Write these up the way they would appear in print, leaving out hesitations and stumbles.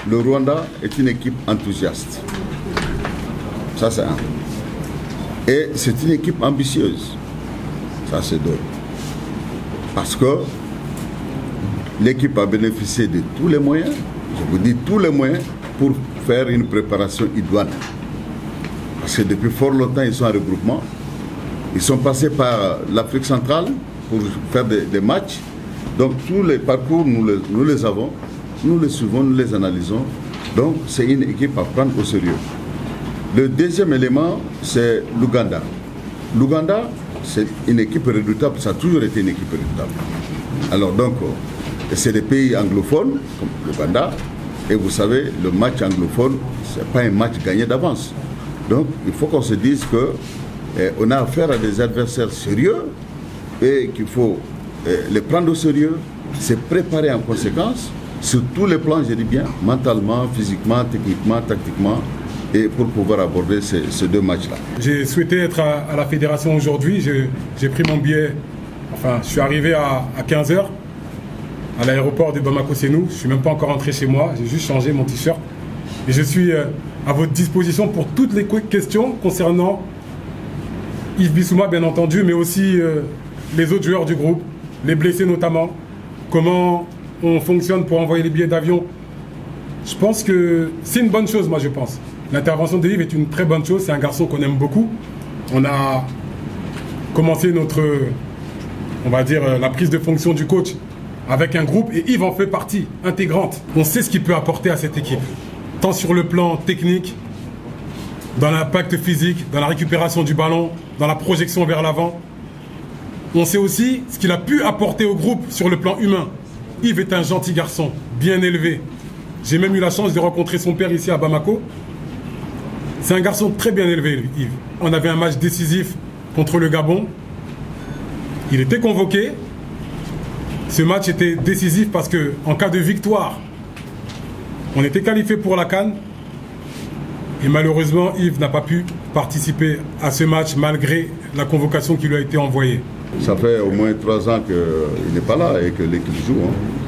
le Rwanda est une équipe enthousiaste. Ça, c'est un. Et c'est une équipe ambitieuse. Ça, c'est deux. Parce que l'équipe a bénéficié de tous les moyens, je vous dis tous les moyens, pour faire une préparation idoine. Parce que depuis fort longtemps, ils sont en regroupement. Ils sont passés par l'Afrique centrale pour faire des matchs. Donc tous les parcours, nous les avons, nous les suivons, nous les analysons. Donc c'est une équipe à prendre au sérieux. Le deuxième élément, c'est l'Ouganda. L'Ouganda, c'est une équipe redoutable, ça a toujours été une équipe redoutable. Alors donc, c'est des pays anglophones, comme l'Ouganda, et vous savez, le match anglophone, ce n'est pas un match gagné d'avance. Donc il faut qu'on se dise qu'on a affaire à des adversaires sérieux et qu'il faut les prendre au sérieux, se préparer en conséquence, sur tous les plans, je dis bien, mentalement, physiquement, techniquement, tactiquement, et pour pouvoir aborder ces deux matchs-là. J'ai souhaité être à la fédération aujourd'hui, j'ai pris mon billet, enfin je suis arrivé à 15h à l'aéroport de Bamako-Sénou, je ne suis même pas encore rentré chez moi, j'ai juste changé mon t-shirt et je suis à votre disposition pour toutes les questions concernant Yves Bissouma bien entendu, mais aussi les autres joueurs du groupe, les blessés notamment, comment on fonctionne pour envoyer les billets d'avion. Je pense que c'est une bonne chose, moi je pense. L'intervention de Yves est une très bonne chose, c'est un garçon qu'on aime beaucoup. On a commencé on va dire, la prise de fonction du coach avec un groupe et Yves en fait partie intégrante. On sait ce qu'il peut apporter à cette équipe, tant sur le plan technique, dans l'impact physique, dans la récupération du ballon, dans la projection vers l'avant. On sait aussi ce qu'il a pu apporter au groupe sur le plan humain. Yves est un gentil garçon, bien élevé. J'ai même eu la chance de rencontrer son père ici à Bamako. C'est un garçon très bien élevé, Yves. On avait un match décisif contre le Gabon. Il était convoqué. Ce match était décisif parce qu'en cas de victoire, on était qualifié pour la CAN. Et malheureusement, Yves n'a pas pu participer à ce match malgré la convocation qui lui a été envoyée. Ça fait au moins 3 ans qu'il n'est pas là et que l'équipe joue.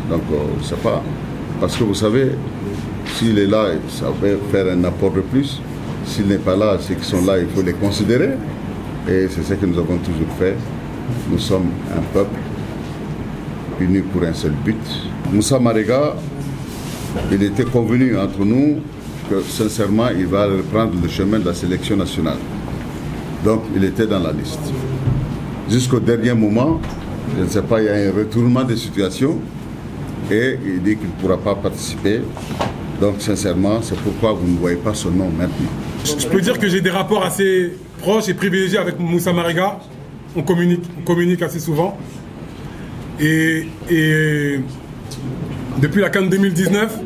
Donc, c'est pas. Parce que vous savez, s'il est là, ça va faire un apport de plus. S'il n'est pas là, ceux qui sont là, il faut les considérer. Et c'est ce que nous avons toujours fait. Nous sommes un peuple uni pour un seul but. Moussa Marega, il était convenu entre nous que sincèrement, il va reprendre le chemin de la sélection nationale. Donc, il était dans la liste. Jusqu'au dernier moment, je ne sais pas, il y a un retournement de situation et il dit qu'il ne pourra pas participer. Donc, sincèrement, c'est pourquoi vous ne voyez pas son nom maintenant. Je peux dire que j'ai des rapports assez proches et privilégiés avec Moussa Marega. On communique assez souvent. Et depuis la CAN 2019,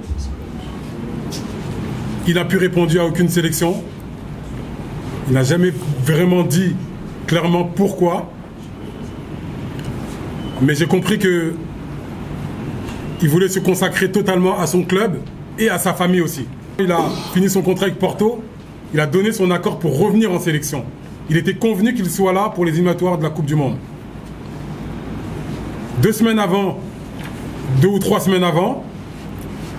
il n'a pu répondre à aucune sélection. Il n'a jamais vraiment dit clairement pourquoi. Mais j'ai compris qu'il voulait se consacrer totalement à son club et à sa famille aussi. Il a fini son contrat avec Porto. Il a donné son accord pour revenir en sélection. Il était convenu qu'il soit là pour les éliminatoires de la Coupe du Monde. 2 semaines avant, 2 ou 3 semaines avant,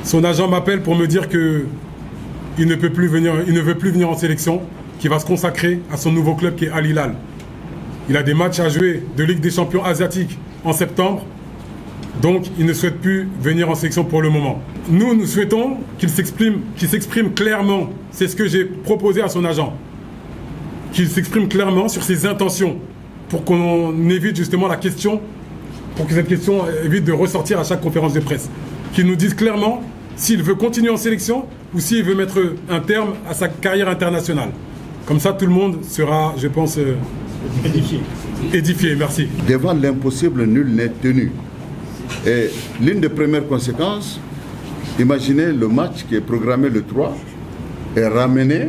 son agent m'appelle pour me dire qu'il ne peut plus venir, il ne veut plus venir en sélection, qu'il va se consacrer à son nouveau club qui est Al Hilal. Il a des matchs à jouer de Ligue des Champions asiatiques en septembre, donc il ne souhaite plus venir en sélection pour le moment. Nous souhaitons qu'il s'exprime clairement, c'est ce que j'ai proposé à son agent, qu'il s'exprime clairement sur ses intentions, pour qu'on évite justement la question, pour que cette question évite de ressortir à chaque conférence de presse. Qu'il nous dise clairement s'il veut continuer en sélection ou s'il veut mettre un terme à sa carrière internationale. Comme ça, tout le monde sera, je pense, édifié. Merci. Devant l'impossible, nul n'est tenu. Et l'une des premières conséquences, imaginez le match qui est programmé le 3 est ramené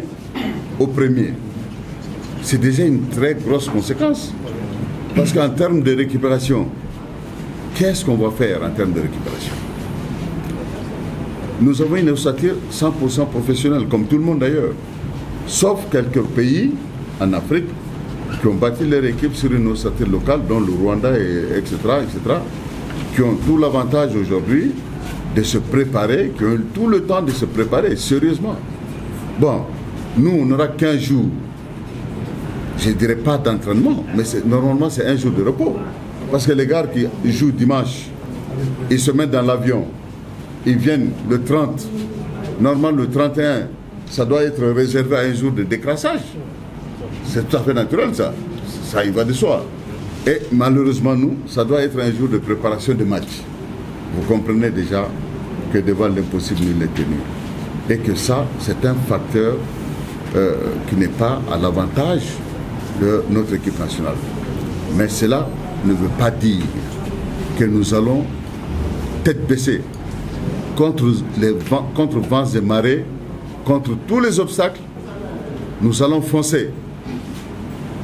au 1er. C'est déjà une très grosse conséquence. Parce qu'en termes de récupération, qu'est-ce qu'on va faire en termes de récupération? Nous avons une ossature 100% professionnelle, comme tout le monde d'ailleurs. Sauf quelques pays en Afrique qui ont bâti leur équipe sur une ossature locale, dont le Rwanda, etc., qui ont tout l'avantage aujourd'hui de se préparer, qui ont tout le temps de se préparer, sérieusement. Bon, nous, on n'aura qu'un jour, je ne dirais pas d'entraînement, mais normalement c'est un jour de repos. Parce que les gars qui jouent dimanche, ils se mettent dans l'avion, ils viennent le 30, normalement le 31, ça doit être réservé à un jour de décrassage. C'est tout à fait naturel ça, ça y va de soi. Et malheureusement nous, ça doit être un jour de préparation de match. Vous comprenez déjà que devant l'impossible, nul n'est tenu. Et que ça, c'est un facteur qui n'est pas à l'avantage de notre équipe nationale. Mais cela ne veut pas dire que nous allons tête baissée contre vents et marées, contre tous les obstacles. Nous allons foncer.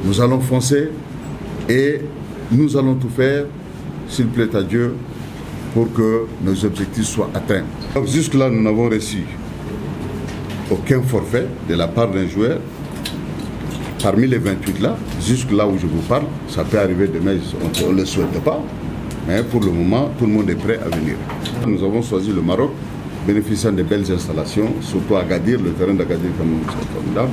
Nous allons foncer et nous allons tout faire, s'il plaît à Dieu, pour que nos objectifs soient atteints. Jusque-là, nous n'avons reçu aucun forfait de la part d'un joueur. Parmi les 28 là, jusque là où je vous parle, ça peut arriver demain, on ne le souhaite pas, mais pour le moment, tout le monde est prêt à venir. Nous avons choisi le Maroc, bénéficiant de belles installations, surtout à Agadir, le terrain d'Agadir est formidable.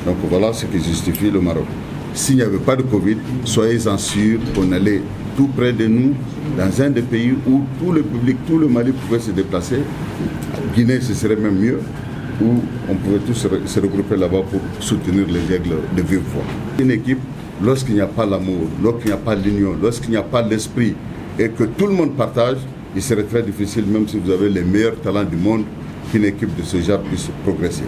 Donc voilà ce qui justifie le Maroc. S'il n'y avait pas de Covid, soyez-en sûrs qu'on allait tout près de nous, dans un des pays où tout le public, tout le Mali pouvait se déplacer. Guinée, ce serait même mieux, où on pouvait tous se regrouper là-bas pour soutenir les aigles de vive voix. Une équipe, lorsqu'il n'y a pas l'amour, lorsqu'il n'y a pas l'union, lorsqu'il n'y a pas l'esprit et que tout le monde partage, il serait très difficile, même si vous avez les meilleurs talents du monde, qu'une équipe de ce genre puisse progresser.